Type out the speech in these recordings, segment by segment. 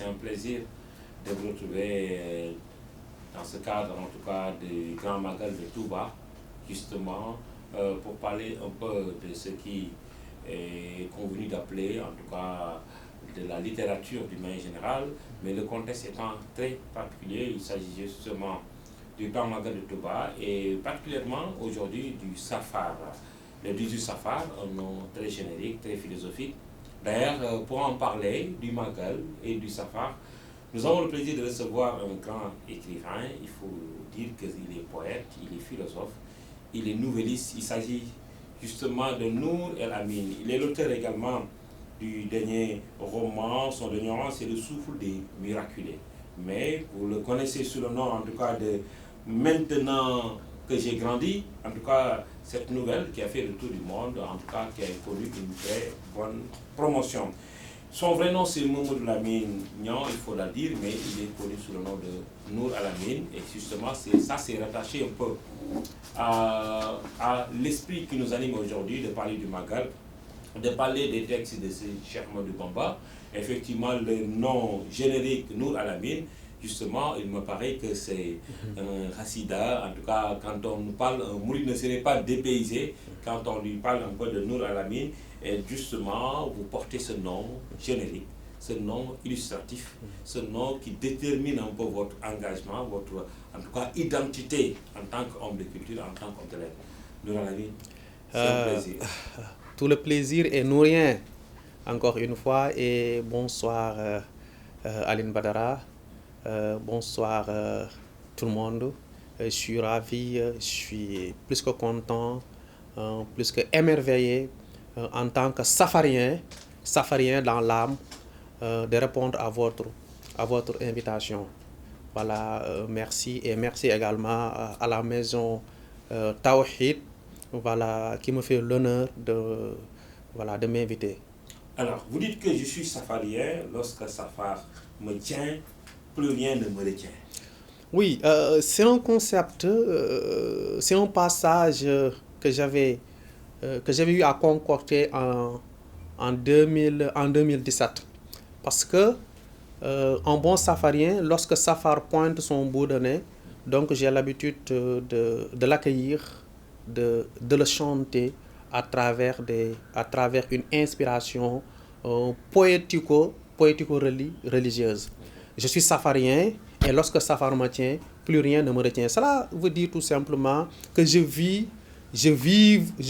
c'est un plaisir de vous retrouver dans ce cadre, en tout cas, du Grand Magal de Touba, justement, pour parler un peu de ce qui est convenu d'appeler, en tout cas, de la littérature d'une manière générale, mais le contexte étant très particulier, il s'agit justement du Grand Magal de Touba et particulièrement aujourd'hui du Safar. Le 18 Safar, un nom très générique, très philosophique. D'ailleurs, pour en parler du Magal et du Safar, nous avons le plaisir de recevoir un grand écrivain. Il faut dire qu'il est poète, il est philosophe, il est nouvelliste. Il s'agit justement de Nour El Amin. Il est l'auteur également du dernier roman. Son dernier roman, c'est Le Souffle des Miraculés. Mais vous le connaissez sous le nom, en tout cas, de Maintenant que j'ai grandi. En tout cas, cette nouvelle qui a fait le tour du monde, en tout cas, qui a connu une très bonne promotion. Son vrai nom, c'est Mamadou Lamine Niang, il faut la dire, mais il est connu sous le nom de Nour El Amin. Et justement, c'est rattaché un peu à l'esprit qui nous anime aujourd'hui de parler du Magal, de parler des textes de ce Cheikh Ahmadou Bamba. Effectivement, le nom générique Nour El Amin, justement, il me paraît que c'est un hassida. En tout cas, quand on nous parle, un mouride ne serait pas dépaysé quand on lui parle un peu de Nour El Amin. Et justement, vous portez ce nom générique, ce nom illustratif, ce nom qui détermine un peu votre engagement, votre, en tout cas, identité en tant qu'homme de culture, en tant qu'homme de lettres. Nour El Amin, c'est un plaisir. Tout le plaisir est nourrien, encore une fois, et bonsoir Aline Badara, bonsoir tout le monde. Je suis ravi, je suis plus que content, plus que émerveillé en tant que safarien dans l'âme, de répondre à votre invitation. Voilà, merci et merci également à la maison Tawhid, voilà, qui me fait l'honneur de m'inviter. Alors, vous dites que je suis safarien, lorsque Safar me tient, plus rien ne me retient. Oui, c'est un concept, c'est un passage que j'avais eu à concocter en 2017. Parce que, en bon safarien, lorsque Safar pointe son bout de nez, donc j'ai l'habitude de l'accueillir, de le chanter à travers une inspiration poético-religieuse. Je suis safarien et lorsque Safar me tient, plus rien ne me retient. Cela veut dire tout simplement que je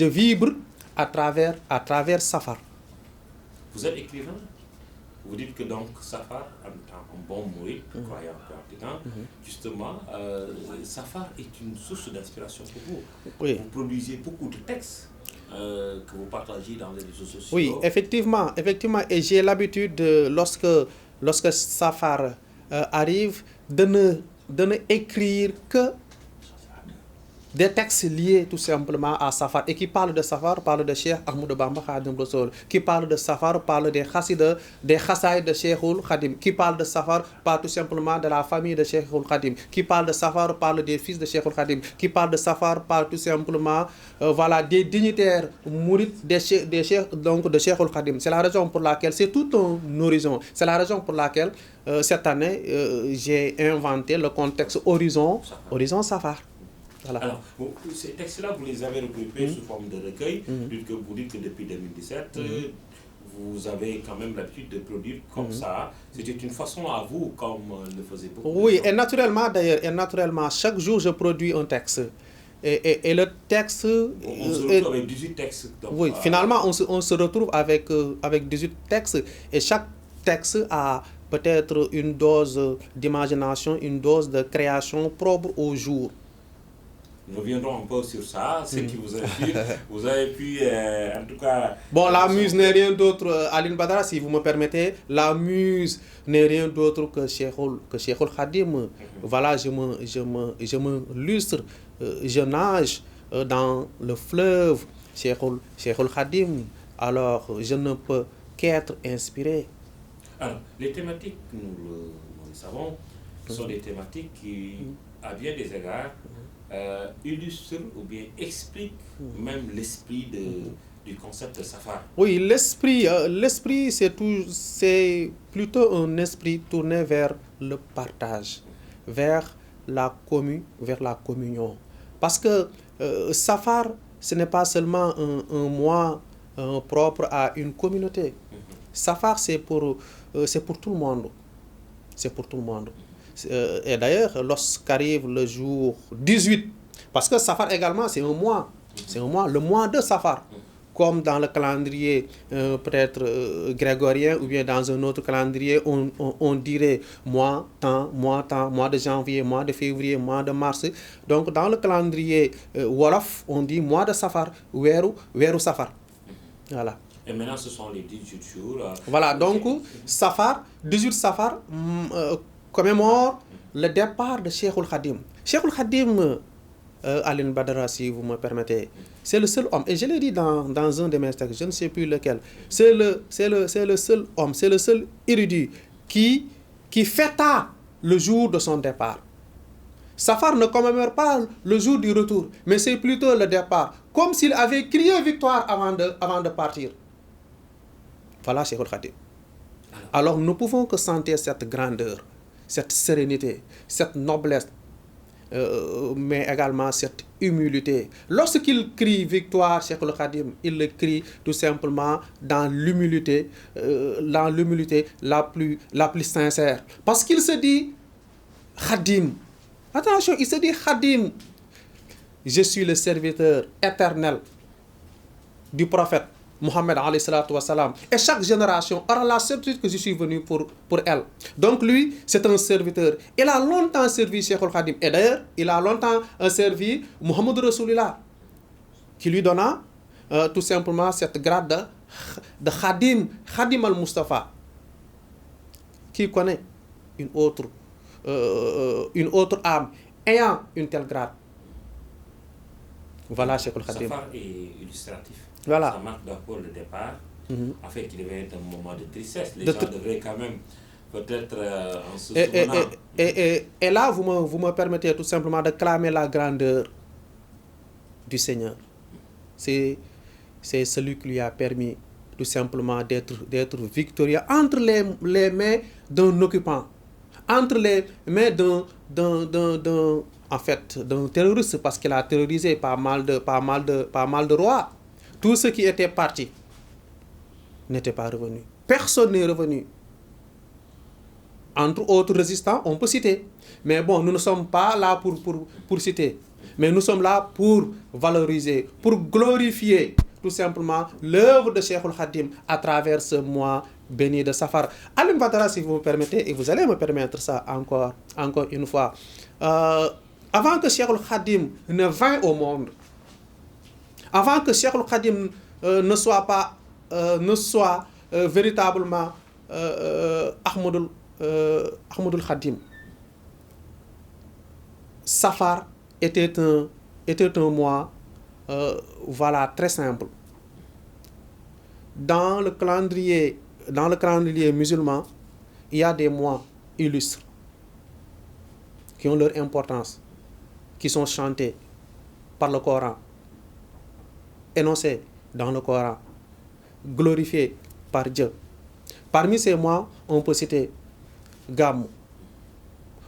vibre à travers Safar. Vous êtes écrivain? Vous dites que donc Safar, en tant qu'un bon mouride, croyant pratiquant, justement, Safar est une source d'inspiration pour vous. Oui. Vous produisez beaucoup de textes que vous partagez dans les réseaux sociaux. Oui, effectivement. Et j'ai l'habitude, lorsque Safar arrive, de ne écrire que des textes liés tout simplement à Safar. Et qui parle de Safar, parle de Cheikh Ahmadou Bamba Khadim Rassoul. Qui parle de Safar, parle des chassaïs de Cheikhul Khadim. Qui parle de Safar, parle tout simplement de la famille de Cheikhul Khadim. Qui parle de Safar, parle des fils de Cheikhul Khadim. Qui parle de Safar, parle tout simplement voilà, des dignitaires mourides de Cheikhul Khadim. C'est la raison pour laquelle, c'est tout un horizon. C'est la raison pour laquelle, cette année, j'ai inventé le contexte Horizon Safar. Voilà. Alors, ces textes-là, vous les avez regroupés sous forme de recueil. Vous dites que depuis 2017, vous avez quand même l'habitude de produire comme ça. C'était une façon à vous, comme le faisait beaucoup. Oui, et naturellement, chaque jour, je produis un texte. Et le texte... On se retrouve avec 18 textes. Donc, oui, finalement, on se retrouve avec 18 textes. Et chaque texte a peut-être une dose d'imagination, une dose de création propre au jour. Nous reviendrons un peu sur ça, ce qui vous inspire. Vous avez pu, en tout cas... Bon, la muse n'est rien d'autre, Aline Badara, si vous me permettez, la muse n'est rien d'autre que Cheikhul Khadim. Voilà, je me lustre, je nage dans le fleuve Cheikhul Khadim. Alors, je ne peux qu'être inspiré. Alors, les thématiques, nous le savons, sont des thématiques qui, à bien des égards, illustre ou bien explique même l'esprit du concept de Safar. Oui, l'esprit c'est plutôt un esprit tourné vers le partage, vers la communion. Parce que Safar, ce n'est pas seulement un mois propre à une communauté. Safar, c'est pour tout le monde. C'est pour tout le monde. Et d'ailleurs, lorsqu'arrive le jour 18, parce que Safar également, c'est un mois. C'est un mois, le mois de Safar. Comme dans le calendrier peut-être grégorien ou bien dans un autre calendrier, on dirait mois, temps, mois de janvier, mois de février, mois de mars. Donc dans le calendrier Wolof, on dit mois de Safar, weeru Safar. Voilà. Et maintenant, ce sont les 18 jours. Voilà, donc Safar, 18 Safar commémore le départ de Cheikhul Khadim. Cheikhul Khadim, Alioune Badara, si vous me permettez, c'est le seul homme, et je l'ai dit dans un de mes textes, je ne sais plus lequel, c'est le seul homme, c'est le seul érudit qui fêta le jour de son départ. Safar ne commémore pas le jour du retour, mais c'est plutôt le départ, comme s'il avait crié victoire avant de partir. Voilà Cheikhul Khadim. Alors nous pouvons que sentir cette grandeur, cette sérénité, cette noblesse, mais également cette humilité. Lorsqu'il crie victoire, Cheikhul Khadim, il le crie tout simplement dans l'humilité la plus sincère. Parce qu'il se dit Khadim. Attention, il se dit Khadim. Je suis le serviteur éternel du prophète Mohammed alayhi salatu wassalam. Et chaque génération aura la certitude que je suis venu pour elle. Donc lui, c'est un serviteur. Il a longtemps servi Cheikhul Khadim. Et d'ailleurs, il a longtemps servi Muhammad Rasulullah, qui lui donna tout simplement cette grade de Khadim al-Mustafa. Qui connaît une autre âme ayant une telle grade. Voilà Cheikhul Khadim. Safar est illustratif. Voilà. Ça marque d'abord le départ. En fait, il devait être un moment de tristesse. Les gens devraient quand même peut-être en se souvenant. Et là, vous me permettez tout simplement de clamer la grandeur du Seigneur. C'est celui qui lui a permis tout simplement d'être victorieux entre les mains d'un occupant, entre les mains d'un terroriste, parce qu'il a terrorisé pas mal de rois. Tous ceux qui étaient partis n'étaient pas revenus. Personne n'est revenu. Entre autres résistants, on peut citer. Mais bon, nous ne sommes pas là pour citer. Mais nous sommes là pour valoriser, pour glorifier tout simplement l'œuvre de Cheikhul Khadim à travers ce mois béni de Safar. Alioune Badara, si vous me permettez, et vous allez me permettre ça encore une fois. Avant que Cheikhul Khadim ne vint au monde, avant que Cheikhul Khadim ne soit véritablement Ahmadul Khadim, Safar était un mois très simple. Dans le calendrier musulman, il y a des mois illustres qui ont leur importance, qui sont chantés par le Coran, énoncés dans le Coran, glorifiés par Dieu. Parmi ces mois, on peut citer Gamou,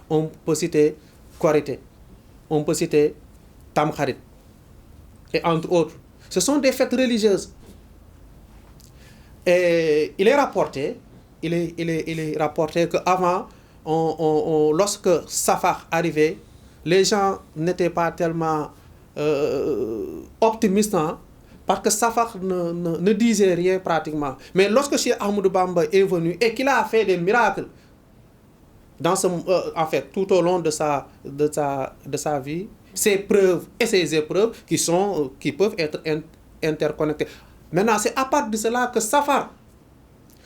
on peut citer Korité, on peut citer Tamkharit, et entre autres. Ce sont des fêtes religieuses. Et il est rapporté qu'avant, lorsque Safar arrivait, les gens n'étaient pas tellement optimistes, hein, parce que Safar ne disait rien pratiquement. Mais lorsque Cheikh Ahmadou Bamba est venu et qu'il a fait des miracles, tout au long de sa vie, ses preuves et ses épreuves qui peuvent être interconnectées. Maintenant, c'est à partir de cela que Safar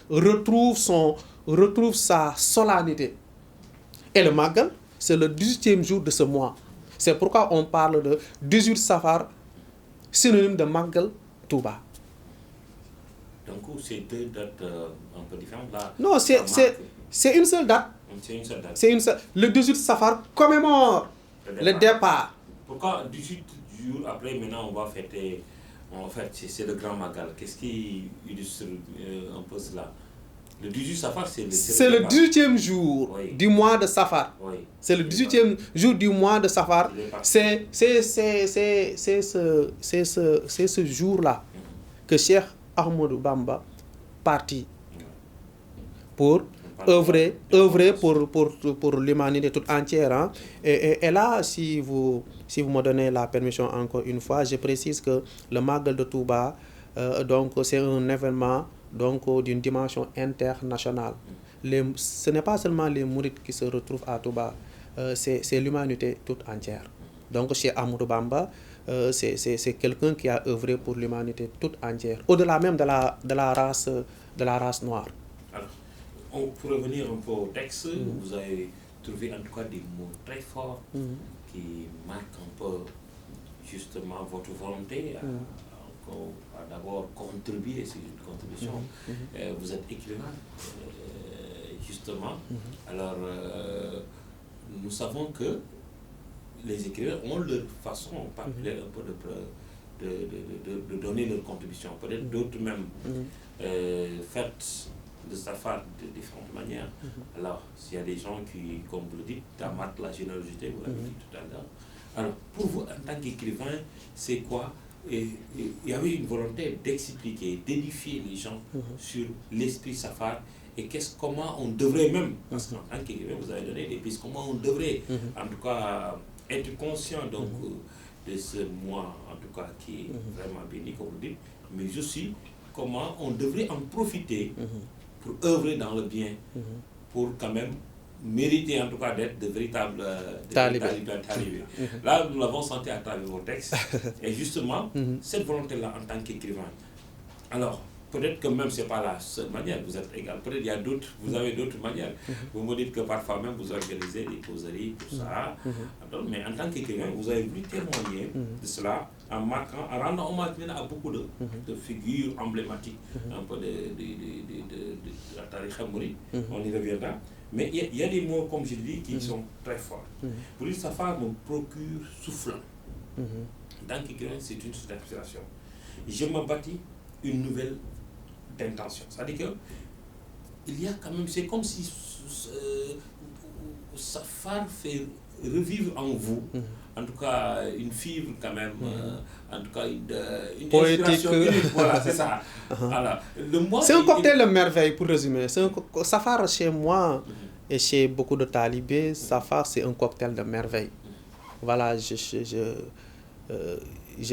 retrouve sa solennité. Et le Magal, c'est le 18e jour de ce mois. C'est pourquoi on parle de 18 Safar, synonyme de Magal Touba. Donc, c'est deux dates un peu différentes là. Non, c'est une seule date. C'est une seule date. Le 18 Safar commémore le départ. Pourquoi 18 jours après, maintenant, on va fêter En fait, c'est le Grand Magal. Qu'est-ce qui illustre un peu cela? Le 18 Safar, c'est le 18e jour oui. du mois de Safar. Oui. C'est le 18e jour du mois de Safar. C'est ce jour-là que Cheikh Ahmadou Bamba partit pour œuvrer pour l'humanité toute entière. Hein. Et là, si vous me donnez la permission encore une fois, je précise que le Magal de Touba, donc c'est un événement donc d'une dimension internationale. Ce n'est pas seulement les mourides qui se retrouvent à Touba, c'est l'humanité toute entière. Donc chez Ahmadou Bamba, c'est quelqu'un qui a œuvré pour l'humanité toute entière, au-delà même de la race noire. Alors, pour revenir un peu au texte, vous avez trouvé en tout cas des mots très forts qui marquent un peu justement votre volonté à d'abord contribuer, c'est une contribution. Vous êtes écrivain, justement. Alors, nous savons que les écrivains ont leur façon particulière un peu de donner leur contribution. Peut-être d'autres même faites de Safar de différentes manières. Alors, s'il y a des gens qui, comme vous le dites, amatent la générosité, vous l'avez dit tout à l'heure. Alors, pour vous, en tant qu'écrivain, c'est quoi? Et il y avait une volonté d'expliquer, d'édifier les gens sur l'esprit Safar et comment on devrait même, parce qu'en tant qu'écrivain, vous avez donné des pistes, comment on devrait, en tout cas, être conscient donc, de ce mois, en tout cas, qui est vraiment béni, comme vous dites, mais aussi comment on devrait en profiter pour œuvrer dans le bien, pour quand même mériter en tout cas d'être de véritables talibés. Là, nous l'avons senti à travers vos textes. Et justement, cette volonté-là en tant qu'écrivain. Alors, peut-être que même ce n'est pas la seule manière, vous êtes égal. Peut-être il y a d'autres, vous avez d'autres manières. Vous me dites que parfois même vous organisez des causeries, tout ça. Mais en tant qu'écrivain, vous avez voulu témoigner de cela en marquant, en rendant hommage à beaucoup de figures emblématiques un peu de la Tariqa Mouride. On y reviendra. Mais il y a des mots, comme je dis, qui sont très forts. Pour dire Safar me procure soufflant. Dans qu'écrivain, c'est une source d'inspiration. Je me bâtis une nouvelle d'intention. C'est-à-dire que il y a quand même, c'est comme si Safar fait revivre en vous, en tout cas une fibre quand même, en tout cas une inspiration unique. Voilà, c'est ça. Voilà. C'est un cocktail de merveille, pour résumer. Safar chez moi et chez beaucoup de talibés, Safar c'est un cocktail de merveille. Voilà, je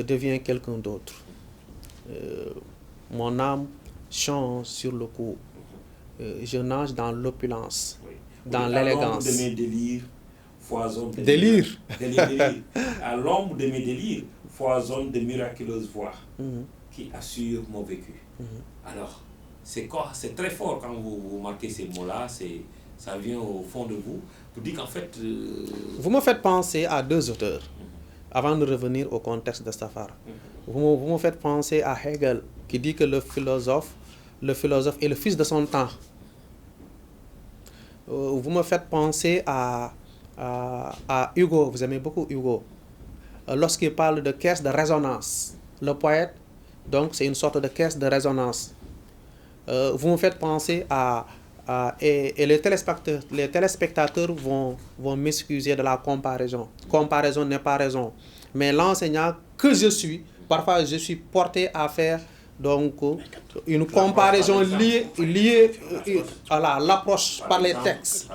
deviens quelqu'un d'autre. Mon âme change sur le coup. Je nage dans l'opulence, dans l'élégance. À l'ombre de mes délires, foisonne de délire. À l'ombre de mes délires, foisonne de miraculeuses voix qui assurent mon vécu. Alors, c'est quoi? C'est très fort quand vous marquez ces mots-là. Ça vient au fond de vous pour dire qu'en fait... Vous me faites penser à deux auteurs, avant de revenir au contexte de Safar. Vous me faites penser à Hegel, qui dit que le philosophe est le fils de son temps. Vous me faites penser à Hugo, vous aimez beaucoup Hugo, lorsqu'il parle de caisse de résonance. Le poète, donc, c'est une sorte de caisse de résonance. Vous me faites penser et les téléspectateurs vont m'excuser de la comparaison. Comparaison n'est pas raison. Mais l'enseignant que je suis, parfois je suis porté à faire donc une comparaison liée à l'approche par les textes,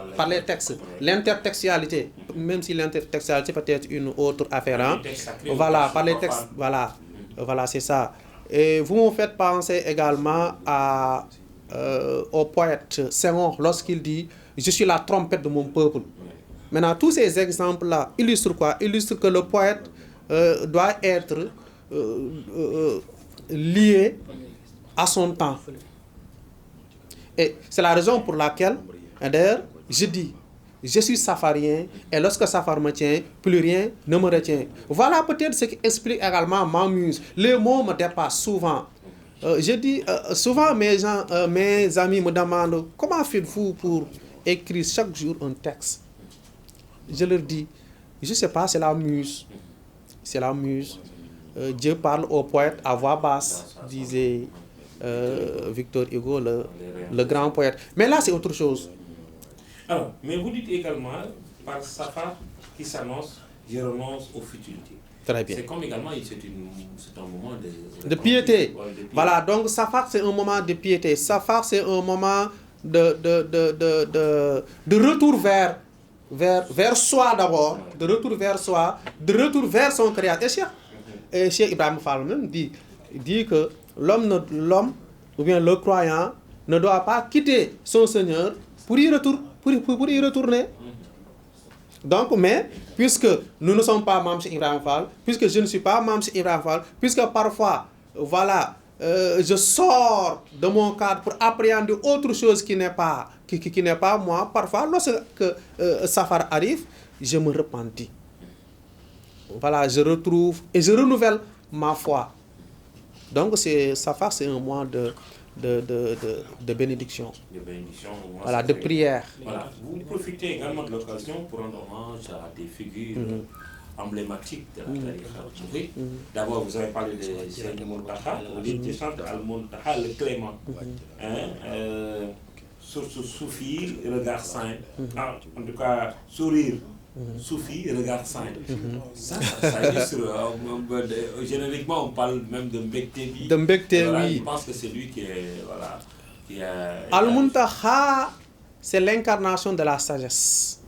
l'intertextualité, même si l'intertextualité peut être une autre affaire. Hein. Voilà, par les textes, voilà, c'est ça. Et vous me faites penser également au poète Senghor lorsqu'il dit « Je suis la trompette de mon peuple ». Maintenant, tous ces exemples-là illustrent quoi? Illustrent que le poète doit être lié à son temps. Et c'est la raison pour laquelle, d'ailleurs, je dis, je suis safarien, et lorsque Safar me tient, plus rien ne me retient. Voilà peut-être ce qui explique également ma muse. Les mots me dépassent souvent. Je dis, souvent mes amis me demandent, comment faites-vous pour écrire chaque jour un texte? Je leur dis, je ne sais pas, c'est la muse. C'est la muse. Dieu parle aux poètes à voix basse, disait Victor Hugo, le grand poète. Mais là, c'est autre chose. Alors, mais vous dites également, par Safar qui s'annonce, je renonce aux futilités. Très bien. C'est comme également, c'est un moment De piété. Ouais, de piété. Voilà, donc Safar, c'est un moment de piété. Safar, c'est un moment de retour vers soi d'abord, de retour vers soi, de retour vers son créateur. Et Cheikh Ibrahim Fall même dit que l'homme, ou bien le croyant, ne doit pas quitter son Seigneur pour y retourner. Donc, mais, puisque nous ne sommes pas membres chez Ibrahim Fall, puisque je ne suis pas membre chez Ibrahim Fall, puisque parfois, voilà, je sors de mon cadre pour appréhender autre chose qui n'est pas moi, parfois, lorsque Safar arrive, je me repentis. Voilà, je retrouve et je renouvelle ma foi. Donc, Safar, c'est un mois de bénédiction. De bénédiction. Voilà, de prière. Voilà. Vous profitez également de l'occasion pour rendre hommage à des figures emblématiques de la tariqa. D'abord, vous avez parlé de Cheikh Mountakha, vous dites du centre Al-Mountakha, le Clément. Source soufi, regard saint. En tout cas, sourire. Soufi, regard saint. Ça illustre. Généralement, on parle même de Mbektebi. De Mbektebi. Voilà, je pense que c'est lui qui est. Voilà, qui a. Al-Mountakha, c'est l'incarnation de la sagesse.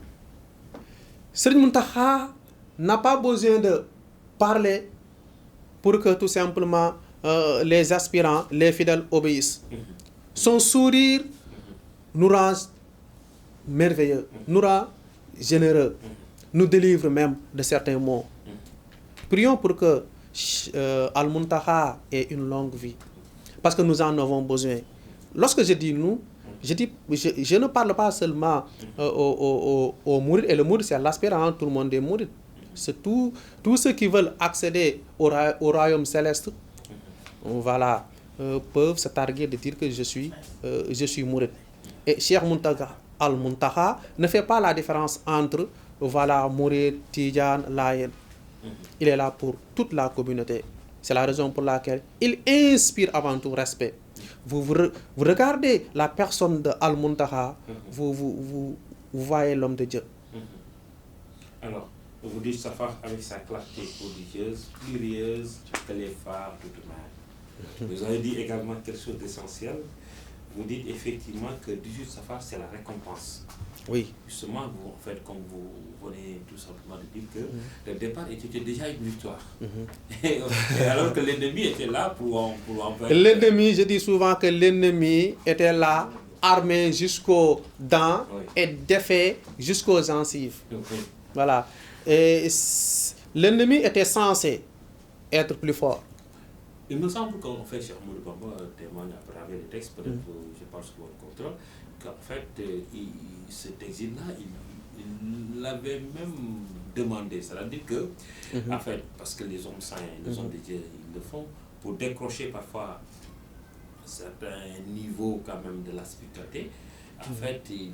Serigne Mountakha n'a pas besoin de parler pour que tout simplement les aspirants, les fidèles obéissent. Son sourire nous rend merveilleux, nous rend généreux, nous délivre même de certains maux. Prions pour que Al-Mountakha ait une longue vie, parce que nous en avons besoin. Lorsque je dis nous, je ne parle pas seulement au mourides, et le mouride c'est l'aspirant, tout le monde est mouride. C'est tous ceux qui veulent accéder au royaume céleste, voilà, peuvent se targuer de dire que je suis mouride. Et Cheikh Mountakha Al-Mountakha ne fait pas la différence entre, voilà, mouride, Tidjane, Layen. Il est là pour toute la communauté. C'est la raison pour laquelle il inspire avant tout respect. Vous regardez la personne de Al-Mountakha, vous voyez l'homme de Dieu. Alors, vous dites Safar avec sa clarté prodigieuse, plurieuse que les phares de mer. Vous avez dit également quelque chose d'essentiel. Vous dites effectivement que 18 Safar, c'est la récompense. Oui. Justement, vous, en fait, comme vous venez tout simplement de dire que le départ était déjà une victoire. Et alors que l'ennemi était là pour en faire. L'ennemi, je dis souvent que l'ennemi était là, armé jusqu'aux dents, oui, et défait jusqu'aux gencives. Oui. Voilà. Et l'ennemi était censé être plus fort. Il me semble qu'en fait, Cheikh Ahmadou Bamba témoigne à travers les textes, peut-être je pense que vous le contrôle, qu'en fait, cet exil-là, il l'avait même demandé. C'est-à-dire que, en fait, parce que les hommes saints, les hommes de Dieu, ils le font pour décrocher parfois un certain niveau quand même de la spiritualité. En fait, il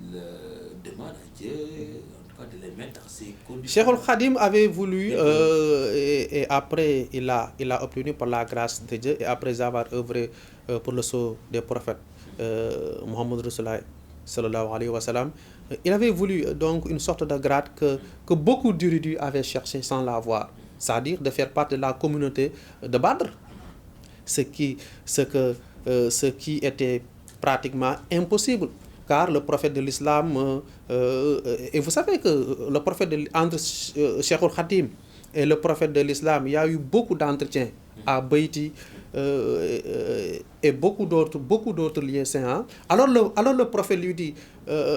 demande à Dieu de les mettre dans ces conditions. Cheikh Al-Khadim avait voulu, et après il a obtenu par la grâce de Dieu, et après avoir œuvré pour le sceau des prophètes, Muhammad Rasulullah sallallahu alayhi wa sallam, il avait voulu donc une sorte de grade que beaucoup d'érudits avaient cherché sans l'avoir, c'est-à-dire de faire partie de la communauté de Badr, ce qui était pratiquement impossible. Car le prophète de l'islam, et vous savez que le prophète entre Cheikh Al-Khadim et le prophète de l'islam, il y a eu beaucoup d'entretiens à Beïti et beaucoup d'autres liens saints. Hein? Alors le prophète lui dit,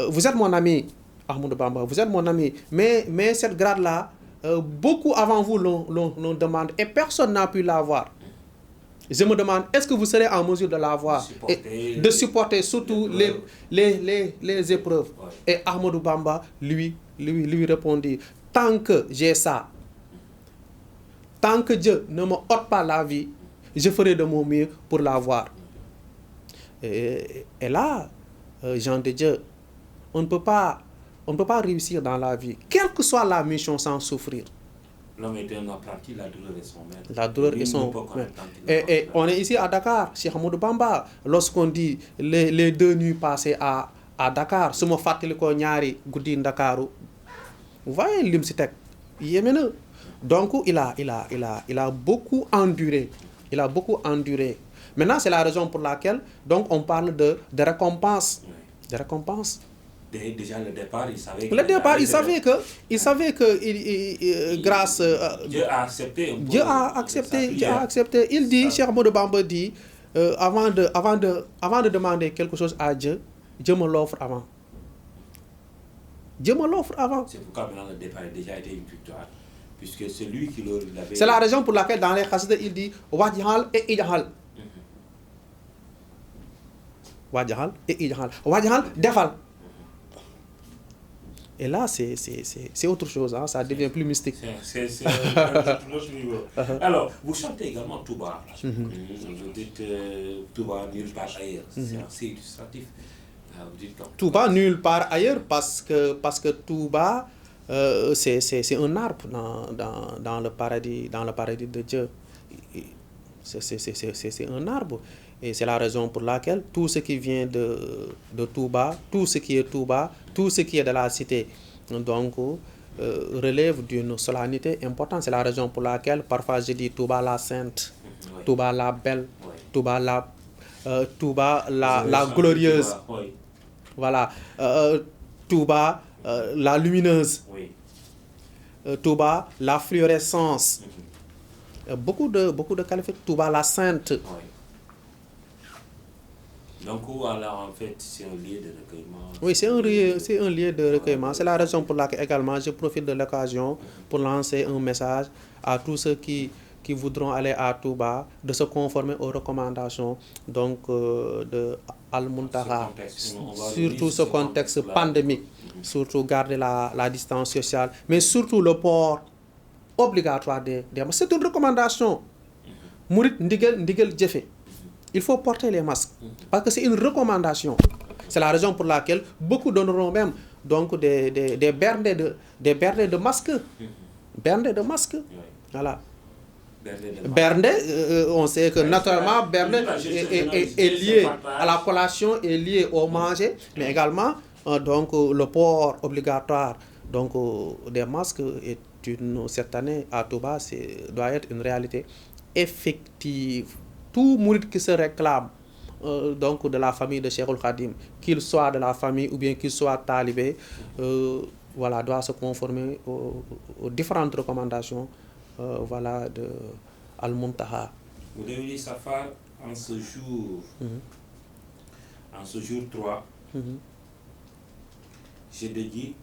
vous êtes mon ami, Ahmadou Bamba, vous êtes mon ami, mais cette grade-là, beaucoup avant vous l'ont demandé et personne n'a pu l'avoir. Je me demande, est-ce que vous serez en mesure de l'avoir et de supporter surtout les épreuves? Ouais. Et Ahmadou Bamba lui répondit, tant que j'ai ça, tant que Dieu ne me ôte pas la vie, je ferai de mon mieux pour l'avoir. Et là, gens de Dieu, on ne peut pas réussir dans la vie, quelle que soit la mission, sans souffrir. L'homme est un apprenti, la douleur est son maître. La douleur Nul est son ne peut connaître maître. tant qu'il n'a pas Et on est ici à Dakar, Cheikh Ahmadou Bamba. Lorsqu'on dit les 2 nuits passées à Dakar, su ma fàttali ko ñaari guddi Ndakaaru, vous voyez lim si teg yéeme na. Donc il a beaucoup enduré. Il a beaucoup enduré. Maintenant, c'est la raison pour laquelle donc on parle de récompense. Oui. De récompense. Déjà, le départ, il savait Le départ, il savait que grâce... Dieu a accepté un peu Dieu a accepté. Il dit, Cheikh Ahmadou Bamba dit, avant de demander quelque chose à Dieu, Dieu me l'offre avant. Dieu me l'offre avant. C'est pourquoi maintenant le départ a déjà été une victoire. Puisque c'est lui qui l'avait... C'est la raison pour laquelle dans les Khassida, il dit Wajhal et Ijhal. Wajhal et Ijhal. Wajhal, defal. Et là, c'est autre chose, hein? Ça devient plus mystique. C'est un autre niveau. Alors, vous chantez également Touba. Vous dites Touba nulle part ailleurs. C'est assez illustratif. Vous dites donc, Touba nulle part ailleurs parce que Touba, c'est un arbre dans le paradis de Dieu. C'est un arbre. Et c'est la raison pour laquelle tout ce qui vient de Touba, tout ce qui est Touba, tout ce qui est de la cité, donc relève d'une solennité importante. C'est la raison pour laquelle parfois je dis Touba la sainte, oui. Touba la belle, Oui. Touba la glorieuse, oui. voilà, Touba la lumineuse, Oui. Touba la fluorescence, beaucoup de qualificatifs, Touba la sainte. Oui. Donc, alors, en fait, c'est un lieu de recueillement. Oui, c'est un lieu de recueillement. C'est la raison pour laquelle également je profite de l'occasion pour lancer un message à tous ceux qui voudront aller à Touba de se conformer aux recommandations donc de Al-Muntaha, surtout ce contexte pandémique, surtout garder la distance sociale, mais surtout le port obligatoire des masques. C'est une recommandation. Mourid ndigel jëfe. Il faut porter les masques parce que c'est une recommandation. C'est la raison pour laquelle beaucoup donneront même donc des bernets de masques. Bernets de masques. Voilà. Bernde, on sait que naturellement Bernde est lié à la collation, est lié au manger, mais également donc le port obligatoire donc des masques est cette année à Touba doit être une réalité effective. Tout mouride qui se réclame donc de la famille de Cheikhoul Khadim, qu'il soit de la famille ou bien qu'il soit talibé, voilà, doit se conformer aux différentes recommandations voilà, de Al-Muntaha. Vous devez Safar en ce jour, en ce jour 3, j'ai dédié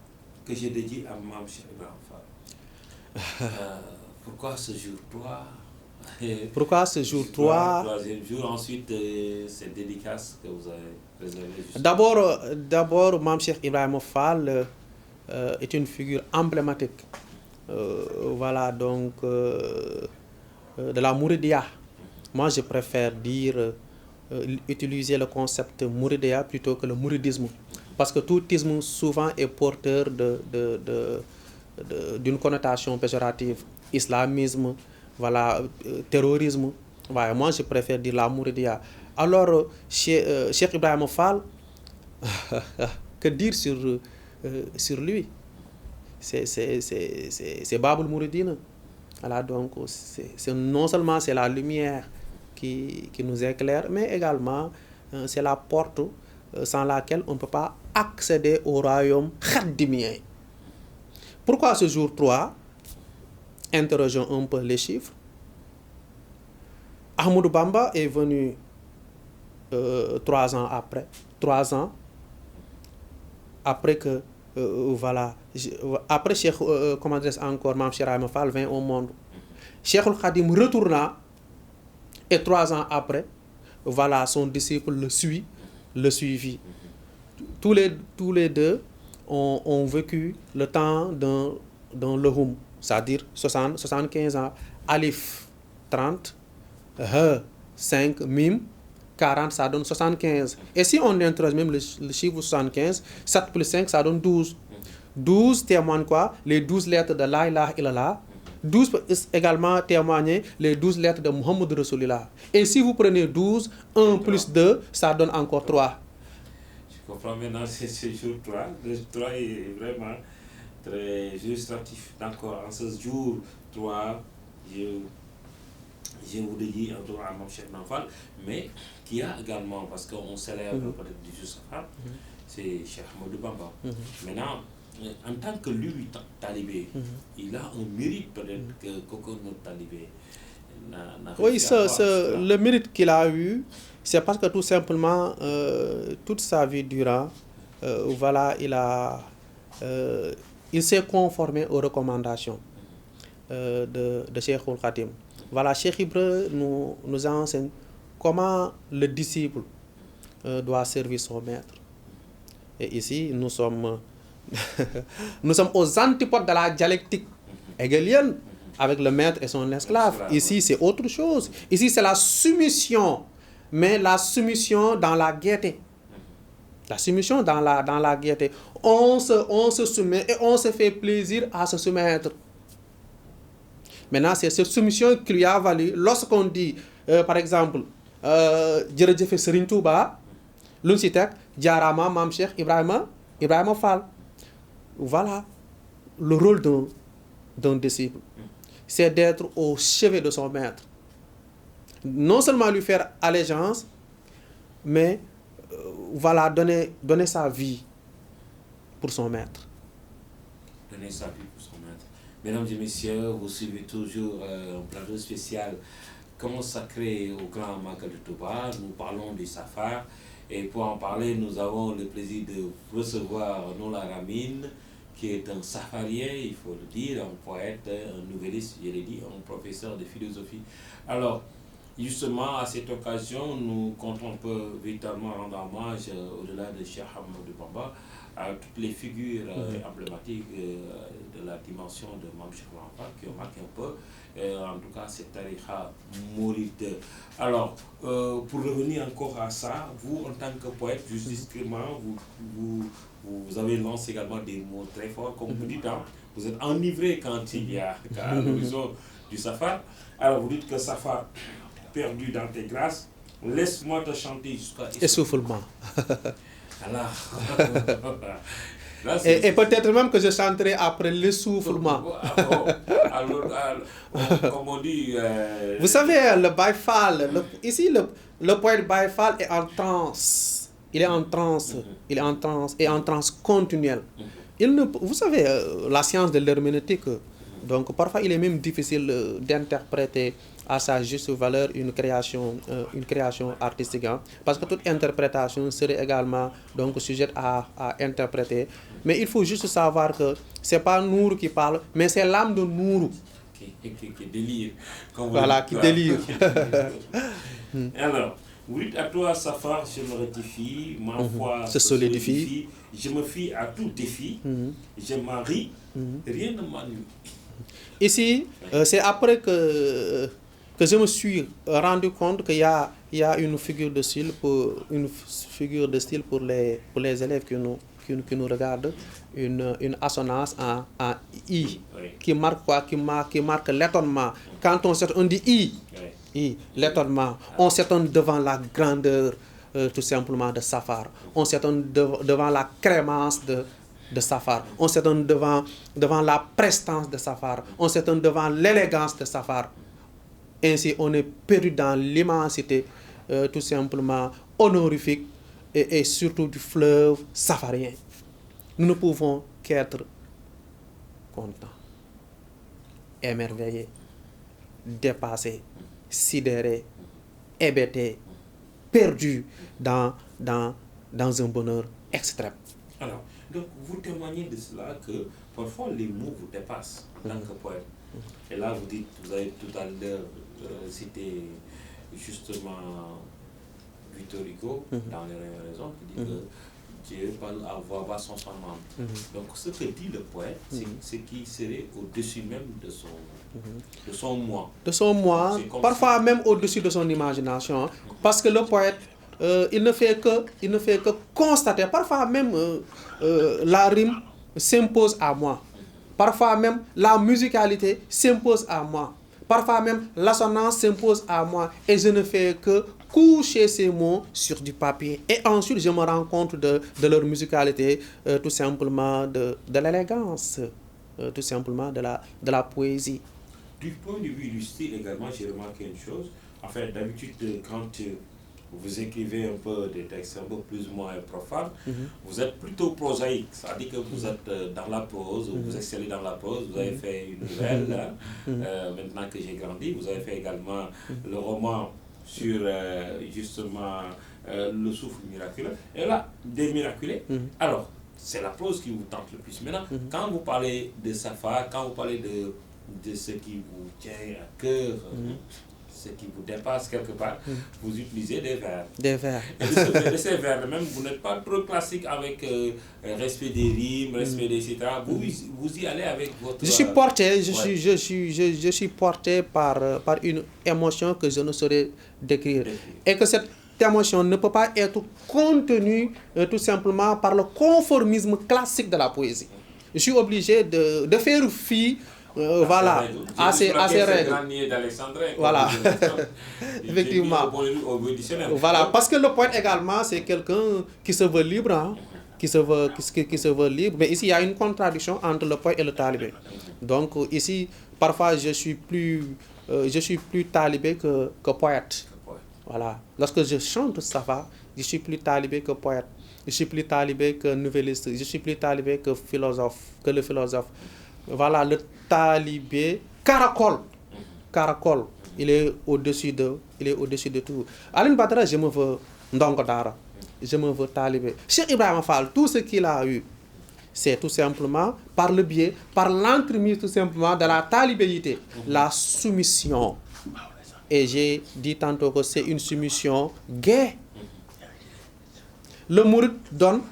à Mam Cheikh Ibrahim Fall. Pourquoi ce jour 3? Pourquoi ce jour 3? Troisième jour, ensuite cette dédicace que vous avez réservée. D'abord, Mam Cheikh Ibrahim Fall est une figure emblématique. Voilà donc de la Mouridia. Moi je préfère utiliser le concept Mouridia plutôt que le mouridisme, parce que tout isme souvent est porteur d'une connotation péjorative. Islamisme, voilà, terrorisme. Voilà, moi je préfère dire la Mouridia. Alors Cheikh Ibrahim Fall, que dire sur lui? C'est Babul Mouridine. Voilà, donc non seulement c'est la lumière qui nous éclaire, mais également c'est la porte sans laquelle on ne peut pas accéder au royaume khadimien. Pourquoi ce jour 3? Interrogeons un peu les chiffres. Ahmadou Bamba est venu 3 ans après que voilà, après Cheikh, comment dire encore, Mam Cheikh Ibrahim Fall vint au monde. Cheikhoul Khadim retourna et 3 ans après, voilà, son disciple le suivit. Tous les deux ont vécu le temps d'un lehum, c'est-à-dire 75 ans. Alif 30, He 5, Mim 40, ça donne 75. Et si on introduit même le chiffre 75, 7 plus 5, ça donne 12. 12 témoigne quoi? Les 12 lettres de La ilaha illallah, 12 peut également témoigner les 12 lettres de Muhammad Rasulullah. Et si vous prenez 12, 1 plus 2, ça donne encore 3. Je comprends maintenant, c'est jour 3. Le 3 est vraiment très illustratif. D'accord, en ce jour 3, je vous dis un tour à mon chef d'enfant, mais qui a également, parce qu'on célèbre peut-être du jour Safar, c'est Cheikh Ahmadou Bamba. Maintenant, en tant que lui, talibé, il a un mérite peut-être qu'aucun autre talibé n'a Oui, le mérite qu'il a eu, c'est parce que tout simplement, toute sa vie durant, voilà, il s'est conformé aux recommandations de Cheikh Khadim. Voilà, Cheikh Ibra nous enseigne comment le disciple doit servir son maître. Et ici, nous sommes aux antipodes de la dialectique hegelienne avec le maître et son esclave. Ici, c'est autre chose. Ici, c'est la soumission, mais la soumission dans la gaieté. La soumission dans la gaieté. On se soumet et on se fait plaisir à se soumettre. Maintenant, c'est cette soumission qui lui a valu lorsqu'on dit, par exemple, Djeredjefe Serigne Touba, l'Unsitek, Diarama, Mam Cheikh, Ibrahima Fall. Voilà le rôle d'un disciple. C'est d'être au chevet de son maître. Non seulement lui faire allégeance, mais voilà, donner sa vie pour son maître. Donner sa vie pour son maître. Mesdames et messieurs, vous suivez toujours un plateau spécial consacré au grand Magal de Touba. Nous parlons du Safar. Et pour en parler, nous avons le plaisir de recevoir Nola Ramine, qui est un safarien, il faut le dire, un poète, un nouvelliste, je l'ai dit, un professeur de philosophie. Alors, justement, à cette occasion, nous comptons un peu véritablement rendre hommage, au-delà de Cheikh Ahmadou Bamba, à toutes les figures emblématiques de la dimension de Mame Cheikh Anta qui ont marqué un peu, en tout cas, cette tariqa mouride. Alors, pour revenir encore à ça, vous, en tant que poète, justement, vous avez lancé également des mots très forts, comme vous dites, hein, vous êtes enivré quand il y a à l'horizon du Safar. Alors, vous dites que Safar, perdu dans tes grâces, laisse-moi te chanter jusqu'à essoufflement. Alors, là, et peut-être même que je chanterai après l'essoufflement. Alors, comme on dit... Vous savez, le Baye Fall, ici, le poète Baye Fall est en transe. Il est en transe, il est en transe, et en transe continuelle. Vous savez, la science de l'herméneutique, donc parfois il est même difficile d'interpréter à sa juste valeur une création artistique, hein, parce que toute interprétation serait également donc sujette à interpréter. Mais il faut juste savoir que c'est pas Nour qui parle, mais c'est l'âme de Nour qui délire. Voilà, qui délire. Alors, oui, à toi, Safar, je me rectifie, ma foi se solidifie, je me fie à tout défi, je m'enrie, rien ne m'ennuie. Ici, c'est après que je me suis rendu compte qu'il y a une figure de style pour les élèves qui nous regardent, une assonance en I, qui marque quoi, qui marque l'étonnement. Quand on dit I, l'étonnement, on s'étonne devant la grandeur tout simplement de Safar, on s'étonne devant la crémence de Safar, on s'étonne devant la prestance de Safar, on s'étonne devant l'élégance de Safar. Ainsi, on est perdu dans l'immensité tout simplement honorifique et surtout du fleuve safarien. Nous ne pouvons qu'être contents, émerveillés, dépassés, sidérés, hébétés, perdus dans un bonheur extrême. Alors, donc vous témoignez de cela que parfois les mots vous dépassent en tant que poète. Et là, vous avez tout à l'heure cité justement Victor Hugo dans Les Raisons, qui dit que Dieu parle à voix basse sans son âme. Donc ce que dit le poète, c'est qu'il serait au-dessus même de son moi. De son moi, parfois même au-dessus de son imagination. Hein, parce que le poète, il ne fait que constater. Parfois même la rime s'impose à moi. Parfois même, la musicalité s'impose à moi. Parfois même, l'assonance s'impose à moi. Et je ne fais que coucher ces mots sur du papier. Et ensuite, je me rends compte de leur musicalité, tout simplement de l'élégance, tout simplement de la poésie. Du point de vue du style également, j'ai remarqué une chose. Enfin, d'habitude, quand vous écrivez un peu des textes un peu plus ou moins profanes, vous êtes plutôt prosaïque. C'est-à-dire que vous êtes dans la prose, vous excellez dans la prose. Vous avez fait une nouvelle, maintenant que j'ai grandi. Vous avez fait également le roman sur justement le souffle miraculeux. Et là, des miraculés. Alors, c'est la prose qui vous tente le plus. Maintenant, quand vous parlez de Safar, quand vous parlez de ce qui vous tient à cœur, ce qui vous dépasse quelque part, vous utilisez des vers. Des vers. Et de ces vers même, vous n'êtes pas trop classique avec respect des rimes, respect des etc. Vous y allez avec votre... Je suis porté, je suis porté par une émotion que je ne saurais décrire. Et que cette émotion ne peut pas être contenue tout simplement par le conformisme classique de la poésie. Je suis obligé de faire fi voilà, à ces règles. Voilà, effectivement. Voilà, parce que le poète également, c'est quelqu'un qui se veut libre, hein, qui se veut libre. Mais ici, il y a une contradiction entre le poète et le talibé. Donc ici, parfois, je suis plus talibé que poète. Voilà. Lorsque je chante Safa, je suis plus talibé que poète. Je suis plus talibé que nouvelliste. Je suis plus talibé que le philosophe. Voilà, le talibé caracole. Il est au-dessus de tout. Alioune Badara, je me veux ndongo dara. Je me veux talibé. Cheikh Ibrahima Fall, tout ce qu'il a eu, c'est tout simplement par l'entremise tout simplement de la talibéité, la soumission. Et j'ai dit tantôt que c'est une soumission gaie. Le mouride donne,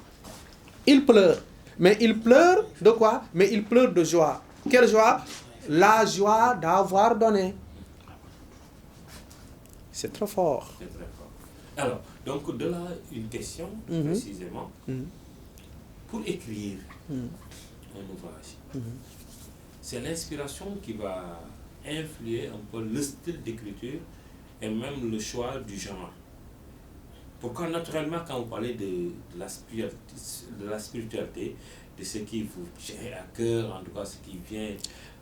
il pleure. Mais il pleure de quoi? Mais il pleure de joie. Quelle joie? La joie d'avoir donné. C'est très fort. C'est très fort. Alors, donc de là, une question, précisément. Pour écrire un ouvrage, c'est l'inspiration qui va influer un peu le style d'écriture et même le choix du genre. Pourquoi naturellement, quand vous parlez de la spiritualité, de ce qui vous tient à cœur, en tout cas ce qui vient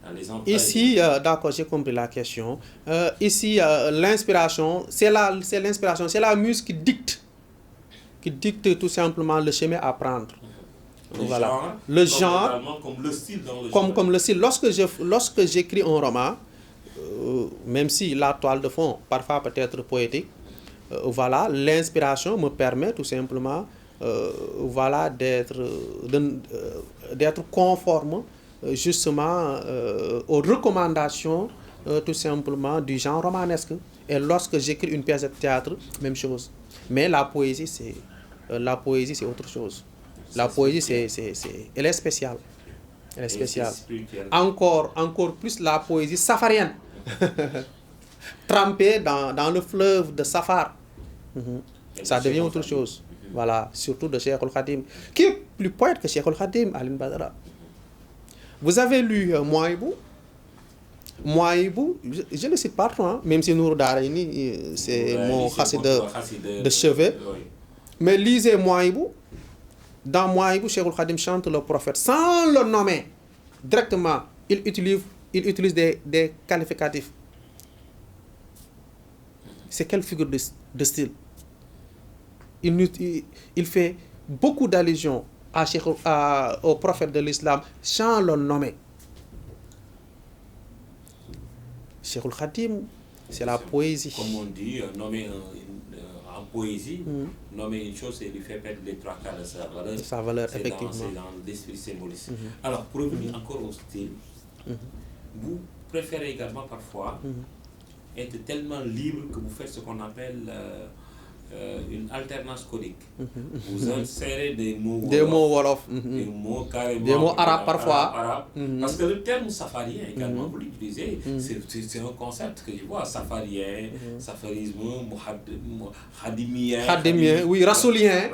dans les entrailles... Ici, d'accord, j'ai compris la question. Ici, l'inspiration, c'est l'inspiration, c'est la muse qui dicte tout simplement le chemin à prendre. Voilà. Le genre, comme le style dans le comme le style. Lorsque j'écris un roman, même si la toile de fond, parfois peut être poétique, voilà, l'inspiration me permet tout simplement voilà, d'être conforme justement aux recommandations tout simplement du genre romanesque. Et lorsque j'écris une pièce de théâtre, même chose. Mais la poésie, c'est autre chose. La poésie, elle est spéciale. Elle est spéciale. Encore plus la poésie safarienne. Trempée dans le fleuve de Safar. Ça devient autre chose. Voilà, surtout de Cheikh Khadim, qui est plus poète que Cheikh Khadim, Alioune Badara. Vous avez lu Mouaïbou? Mouaïbou, je le cite partout, hein, même si Nour Darayni, c'est mon chassid de chevet. Mais lisez Mouaïbou. Dans Mouaïbou, Cheikh Khadim chante le prophète sans le nommer directement. Il utilise des qualificatifs. C'est quelle figure de style? Il fait beaucoup d'allusions au prophète de l'islam sans le nommer. Cheikh Khadim, c'est la poésie. Comme on dit, nommer en poésie, nommer une chose, c'est lui faire perdre les trois quarts de sa valeur. Sa valeur, effectivement. C'est dans l'esprit symboliste. Alors, pour revenir encore au style, vous préférez également parfois être tellement libre que vous faites ce qu'on appelle une alternance codique. Vous insérez des mots Des mots wolof. des mots carrément. Des mots arabes parfois. Arabes. Parce que le terme safarien également, vous l'utilisez, c'est un concept que je vois, safarien, safarisme, Khadimien, oui, rassoulien.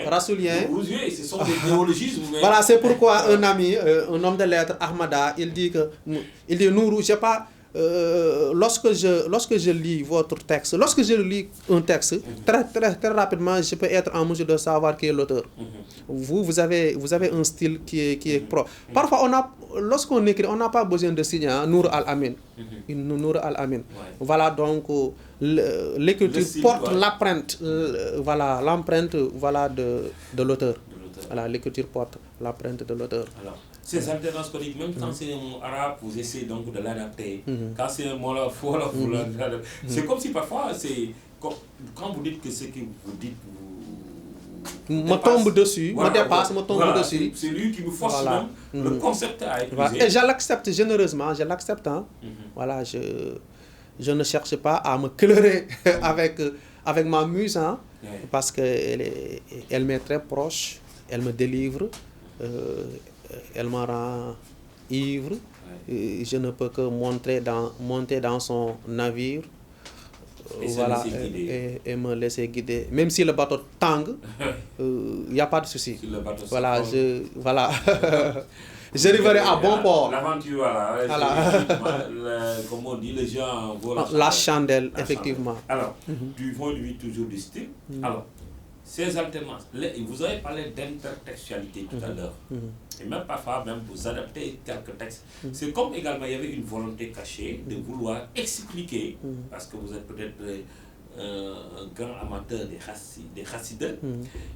Rassoulien. Vous voyez, ce sont des néologismes. Voilà, c'est pourquoi un ami, un homme de lettres, Ahmada, il dit Nourou, j'ai pas. Lorsque je lis votre texte, lorsque je lis un texte, très rapidement, je peux être en mesure de savoir qui est l'auteur. Vous avez un style qui est propre. Parfois, lorsqu'on écrit, on n'a pas besoin de signer Nour al-Amin. Nour al-Amin. Ouais. Voilà, donc l'écriture porte l'empreinte, l'empreinte de l'auteur. Voilà, l'écriture porte l'empreinte de l'auteur. Alors, ces alternances codiques, même quand c'est un mot arabe, vous essayez donc de l'adapter. Quand c'est un mot vous l'adaptez. C'est comme si parfois, quand vous dites que ce que vous dites, me tombe dessus, me dépasse, me tombe dessus. C'est lui qui me force même le concept à épouser. Et je l'accepte généreusement, je l'accepte. Voilà, je ne cherche pas à me colorer avec ma muse, parce qu'elle m'est très proche, elle me délivre, elle me rend ivre. Je ne peux que monter dans son navire. Et me laisser guider. Même si le bateau tangue, il n'y a pas de souci. Si le bateau j'arriverai à bon port. L'aventure, comme on dit, les gens voient la chandelle, effectivement. Alors, du point de vue toujours du style, alors, ces alternances, vous avez parlé d'intertextualité tout à l'heure, et même parfois, vous adaptez quelques textes. C'est comme également, il y avait une volonté cachée de vouloir expliquer, parce que vous êtes peut-être un grand amateur des chassides.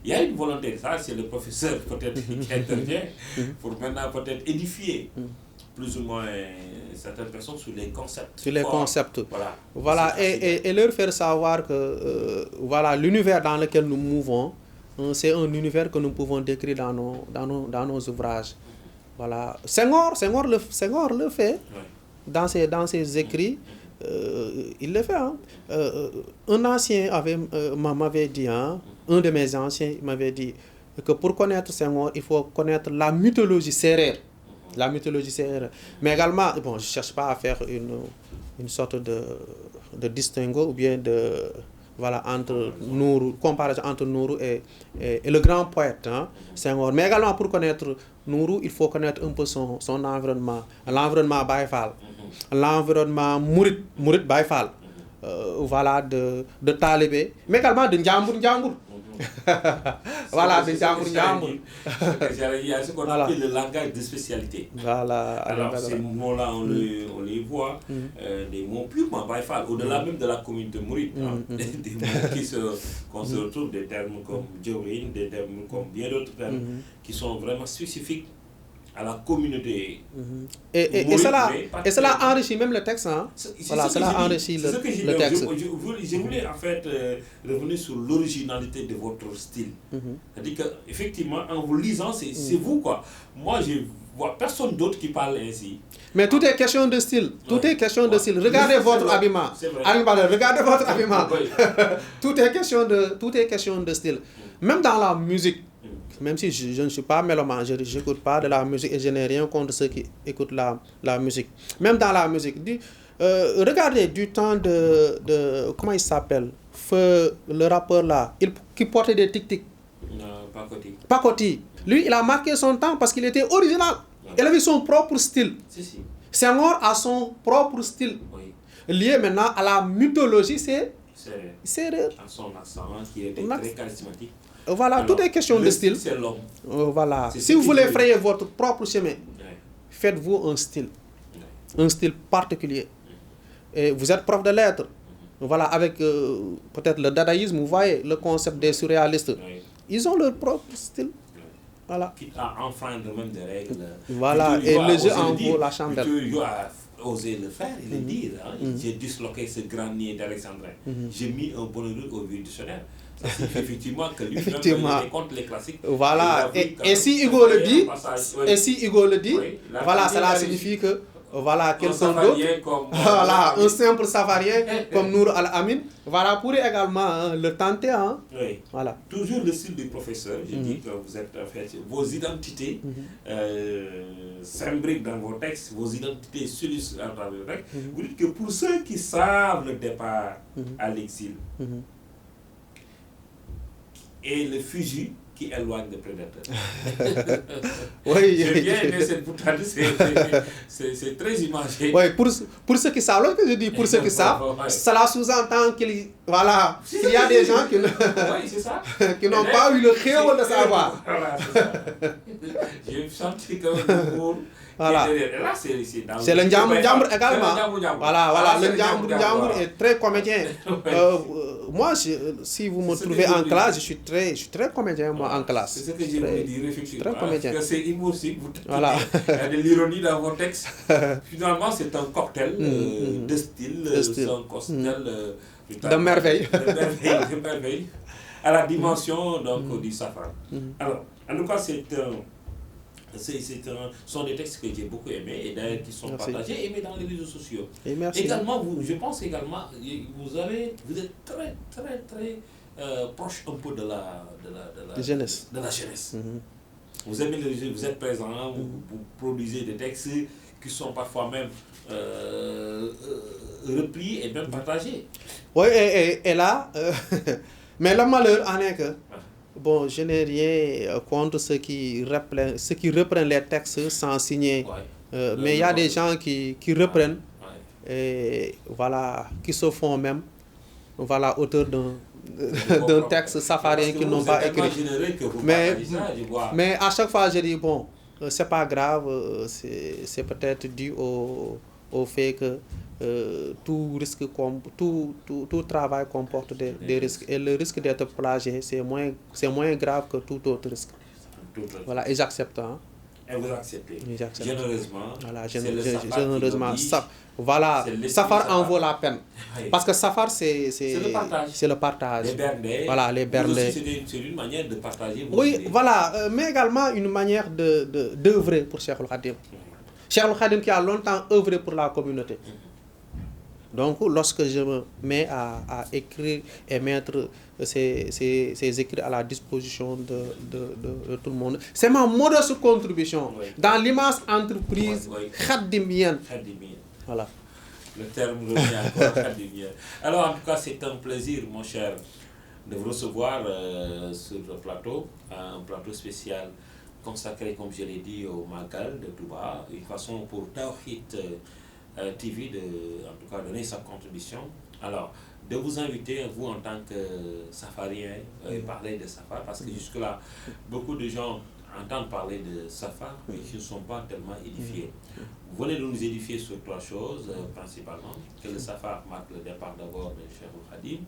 Il y a une volonté, ça c'est le professeur peut-être qui intervient, pour maintenant peut-être édifier plus ou moins certaines personnes sur les concepts. Sur les concepts. Voilà. Et leur faire savoir que l'univers dans lequel nous mouvons, c'est un univers que nous pouvons décrire dans nos ouvrages. Voilà. Senghor le fait dans ses écrits. Il le fait. Un ancien m'avait dit, un de mes anciens m'avait dit que pour connaître Senghor, il faut connaître la mythologie sérère. La mythologie sérère. Mais également, je ne cherche pas à faire une sorte de distinguo ou bien comparaison entre Nourou et le grand poète, Senghor. Mais également, pour connaître Nourou, il faut connaître un peu son environnement, l'environnement Baye Fall, l'environnement Mourid Baye Fall, de Talibé, mais également de Ndjambour. Voilà, de Ndjambour. Il y a ce qu'on appelle le langage de spécialité. Alors, ces mots-là, on les voit, des mots purement Baye Fall, au-delà même de la communauté mouride. Des mots qu'on se retrouve, des termes comme Djawrin, des termes comme bien d'autres termes, qui sont vraiment spécifiques à la communauté. Et cela enrichit même le texte. Cela enrichit le texte. Je voulais en fait revenir sur l'originalité de votre style. C'est-à-dire qu'effectivement, en vous lisant, c'est vous quoi. Moi, je vois personne d'autre qui parle ainsi. Mais tout est question de style. Tout est question de style. Regardez votre habillement. Regardez votre habillement. Tout est question de style. Même dans la musique. Même si je ne suis pas mélomane, je n'écoute pas de la musique et je n'ai rien contre ceux qui écoutent la musique. Même dans la musique, regardez du temps de comment il s'appelle, le rappeur là, qui portait des tic-tic. Pakoti. Lui, il a marqué son temps parce qu'il était original. Il avait son propre style. Senghor a son propre style. Lié maintenant à la mythologie, c'est son accent qui était très charismatique. Voilà, tout est question de style. C'est l'homme. Voilà. Si vous voulez frayer votre propre chemin, faites-vous un style. Un style particulier. Et vous êtes prof de lettres. Voilà, avec peut-être le dadaïsme, vous voyez, le concept des surréalistes. Ils ont leur propre style. Voilà. Quitte à enfreindre même des règles. Voilà, et le jeu en vaut la chandelle. Tu as osé le faire et le dire. J'ai disloqué ce granier d'Alexandrin. J'ai mis un bonheur au vieux dictionnaire. Ça signifie effectivement que lui, il était contre les classiques. Voilà, et si Hugo le dit, voilà, cela signifie que voilà, Un quelqu'un d'autre. safarien comme... Voilà, un simple safarien comme Nour Al-Amin, voilà, pourrait également le tenter. Hein. Oui. Voilà. Toujours le style du professeur, je dis que vous êtes en fait, vos identités s'imbriquent dans vos textes, vos identités s'illustrent à travers vos textes. Vous dites que pour ceux qui savent le départ à l'exil et le fusil qui éloigne le prédateur. Oui, J'ai bien aimé cette boutade, c'est très imagé. oui, pour ceux qui savent, lorsque je dis pour ceux qui savent, cela sous-entend qu'il voilà, il y a des gens qui, Oui, c'est ça. qui n'ont pas eu le créole de savoir. Voilà, c'est ça. J'ai senti que le Voilà. là, c'est C'est le Ndiambour également. Ndiambour. Voilà, le c'est Ndiambour est très comédien. Moi, si vous me trouvez en classe, je suis très comédien, moi, en classe. C'est ce que j'ai voulu dire, effectivement. Très comédien. Parce que c'est humoristique. Voilà. Il y a de l'ironie dans vos textes. Finalement, c'est un cocktail de style. C'est un cocktail de merveille. De merveille. À la dimension donc, du safar. Alors, en tout cas, sont des textes que j'ai beaucoup aimés et d'ailleurs qui sont partagés, aimés dans les réseaux sociaux. Et merci. Également, je pense également, vous êtes très, très, très proche un peu de la jeunesse. De la jeunesse. Vous aimez le jeu, vous êtes présent, vous produisez des textes qui sont parfois même repliés et même partagés. Oui, et là, mais le malheur en est que, bon, je n'ai rien contre ceux qui reprennent les textes sans signer. Mais il y a des gens qui reprennent et voilà, qui se font même voilà, auteur d'un texte safarien qu'ils n'ont pas écrit. Mais à chaque fois, je dis, bon, c'est pas grave, c'est peut-être dû au fait que tout travail comporte des risques. Et le risque d'être plagié, c'est moins grave que tout autre risque. Voilà, et j'accepte. Hein. Et vous acceptez. J'accepte. Généreusement. Voilà, généreusement. Voilà, Safar en vaut la peine. Parce que Safar, c'est le partage. Les bernets. Voilà, les bernets. C'est une manière de partager. Oui, idées. Voilà, mais également une manière d'œuvrer pour Cheikh Al-Khadim. Cheikh Al-Khadim qui a longtemps œuvré pour la communauté. Donc, lorsque je me mets à écrire et mettre ces écrits à la disposition de tout le monde, c'est ma modeste contribution dans l'immense entreprise khadimienne. Voilà. Le terme revient encore khadimienne. Alors, en tout cas, c'est un plaisir, mon cher, de vous recevoir sur le plateau, un plateau spécial consacré, comme je l'ai dit, au Magal de Touba, une façon pour Tawhid TV en tout cas donner sa contribution. Alors, de vous inviter, vous en tant que safarien, parler de Safar, parce que jusque-là, beaucoup de gens entendent parler de Safar, mais ils ne sont pas tellement édifiés. Vous venez de nous édifier sur trois choses, principalement, que le Safar marque le départ d'abord de Cheikh Al-Khadim.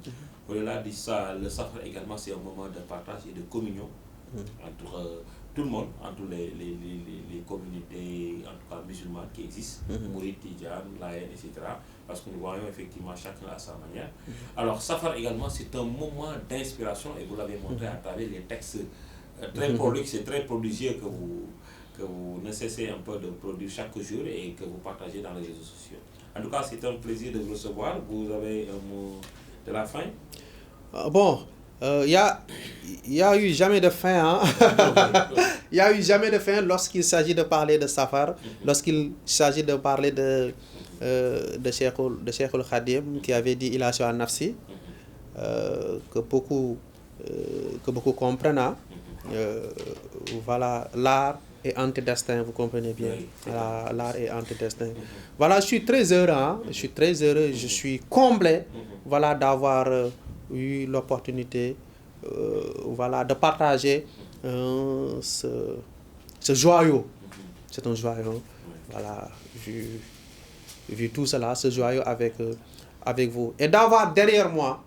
Au-delà de ça, le Safar également, c'est un moment de partage et de communion entre tout le monde, entre les communautés, en tout cas musulmanes qui existent, Mouride, Tidjane, Layen, etc. Parce que nous voyons effectivement chacun à sa manière. Alors, Safar également, c'est un moment d'inspiration et vous l'avez montré à travers les textes très proliques, c'est très prodigieux que vous ne cessez un peu de produire chaque jour et que vous partagez dans les réseaux sociaux. En tout cas, c'est un plaisir de vous recevoir. Vous avez un mot de la fin? Bon. Il y a eu jamais de fin. Il y a eu jamais de fin lorsqu'il s'agit de parler de Safar, lorsqu'il s'agit de parler de Cheikh Al-Khadim qui avait dit Ila Shwa Nafsi, que beaucoup comprennent. Hein. Voilà, l'art est antidestin, vous comprenez bien. Voilà, l'art est antidestin. Voilà, je suis très heureux. Hein. Je suis comblé voilà, d'avoir eu l'opportunité voilà, de partager ce joyau. C'est un joyau. Voilà, vu tout cela, ce joyau avec vous. Et d'avoir derrière moi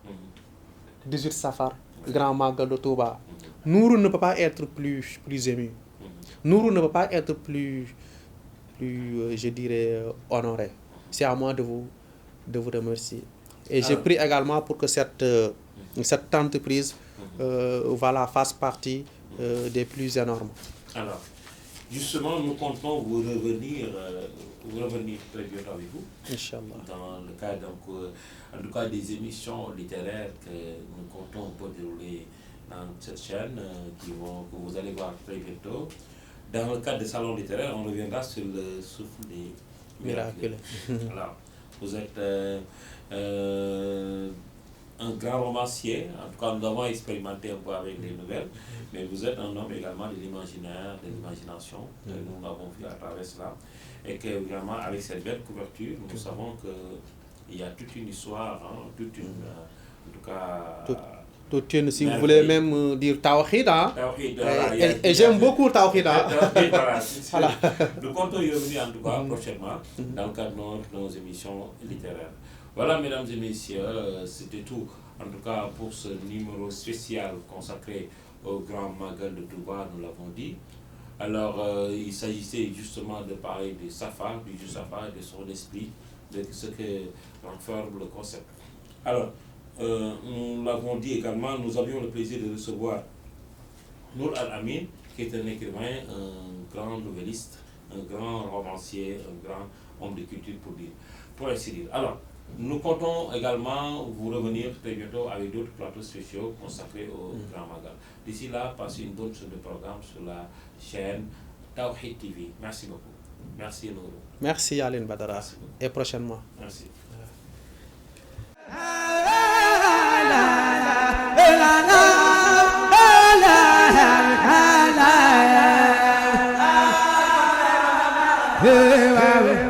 18 Safar, Grand Magal de Touba. Nourou ne peut pas être plus ému. Nourou ne peut pas être plus je dirais, honoré. C'est à moi de vous remercier. Et je prie également pour que cette entreprise voilà, fasse partie des plus énormes. Alors, justement, nous comptons vous revenir très bientôt avec vous. Inch'Allah. Dans le cadre, en tout cas, des émissions littéraires que nous comptons un peu dérouler dans cette chaîne, que vous allez voir très bientôt. Dans le cadre des salons littéraires, on reviendra sur le souffle des miracles. Voilà. Vous êtes un grand romancier, en tout cas nous avons expérimenté un peu avec les nouvelles, mais vous êtes un homme également de l'imaginaire, de l'imagination, nous l'avons vu à travers cela, et que vraiment avec cette belle couverture, nous savons qu'il y a toute une histoire, toute une, en tout cas... Toute une, si vous voulez même dire Tawhid, hein? Et j'aime beaucoup Tawhid. Voilà. Nous comptons y revenir en tout cas prochainement dans le cadre de nos émissions littéraires. Voilà, mesdames et messieurs, c'était tout, en tout cas pour ce numéro spécial consacré au Grand Magal de Touba, nous l'avons dit. Alors, il s'agissait justement de parler du Safar, du jeu Safar, de son esprit, de ce que renferme le concept. Alors, nous l'avons dit également, nous avions le plaisir de recevoir Nour Al-Amin, qui est un écrivain, un grand nouvelliste, un grand romancier, un grand homme de culture pour ainsi dire. Alors, nous comptons également vous revenir très bientôt avec d'autres plateaux spéciaux consacrés au Grand Magal. D'ici là, passez une bonne semaine de programme sur la chaîne Tawhid TV. Merci beaucoup. Merci Nour. Merci Aline Badara. Et prochainement. Merci. Hey,